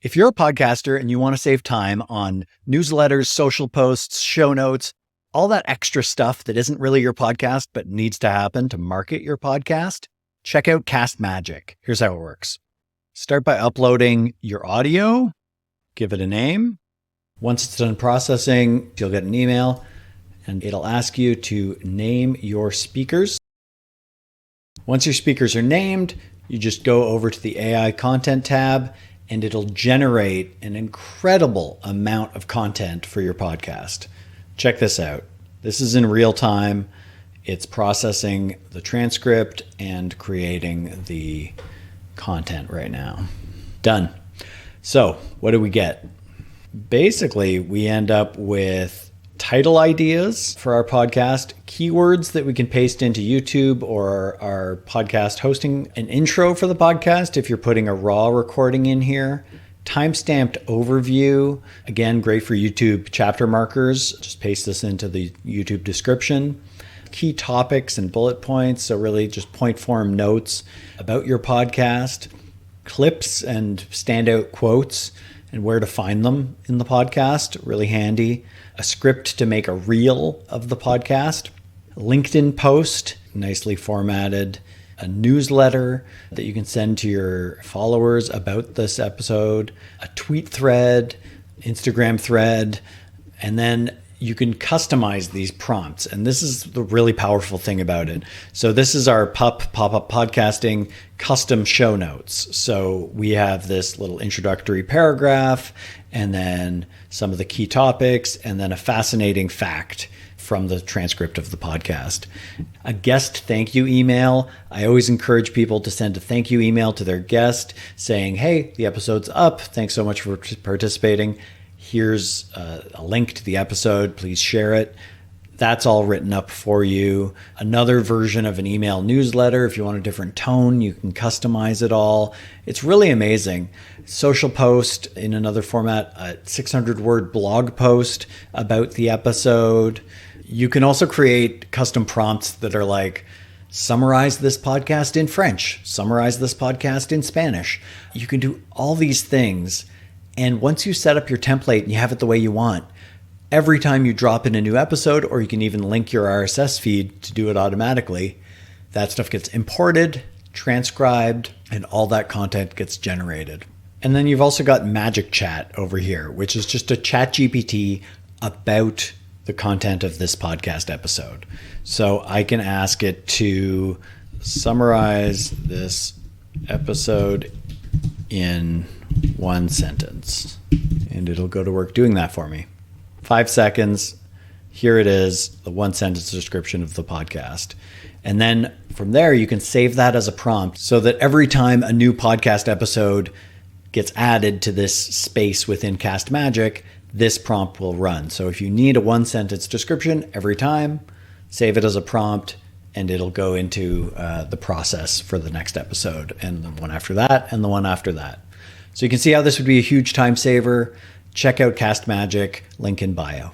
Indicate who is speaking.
Speaker 1: If you're a podcaster and you want to save time on newsletters, social posts, show notes, all that extra stuff that isn't really your podcast but needs to happen to market your podcast, check out Castmagic. Here's how it works. Start by uploading your audio, give it a name. Once it's done processing, you'll get an email and it'll ask you to name your speakers. Once your speakers are named, you just go over to the AI content tab and it'll generate an incredible amount of content for your podcast. Check this out. This is in real time. It's processing the transcript and creating the content right now. Done. So what do we get? Basically, we end up with title ideas for our podcast, keywords that we can paste into YouTube or our podcast hosting, an intro for the podcast if you're putting a raw recording in here, timestamped overview, again, great for YouTube chapter markers. Just paste this into the YouTube description. Key topics and bullet points, so really just point form notes about your podcast, clips and standout quotes and where to find them in the podcast, really handy. A script to make a reel of the podcast, a LinkedIn post, nicely formatted, a newsletter that you can send to your followers about this episode, a tweet thread, Instagram thread, and then you can customize these prompts. And this is the really powerful thing about it. So this is our pop-up podcasting custom show notes. So we have this little introductory paragraph and then some of the key topics and then a fascinating fact from the transcript of the podcast. A guest thank you email. I always encourage people to send a thank you email to their guest saying, hey, the episode's up. Thanks so much for participating. Here's a link to the episode. Please share it. That's all written up for you. Another version of an email newsletter. If you want a different tone, you can customize it all. It's really amazing. Social post in another format, a 600-word blog post about the episode. You can also create custom prompts that are like, summarize this podcast in French, summarize this podcast in Spanish. You can do all these things. And once you set up your template and you have it the way you want, every time you drop in a new episode, or you can even link your RSS feed to do it automatically, that stuff gets imported, transcribed, and all that content gets generated. And then you've also got Magic Chat over here, which is just a chat GPT about the content of this podcast episode. So I can ask it to summarize this episode in one sentence, and it'll go to work doing that for me. 5 seconds. Here it is, the one sentence description of the podcast. And then from there, you can save that as a prompt so that every time a new podcast episode gets added to this space within Castmagic, this prompt will run. So if you need a one sentence description every time, save it as a prompt and it'll go into the process for the next episode and the one after that and the one after that. So you can see how this would be a huge time saver. Check out Castmagic, link in bio.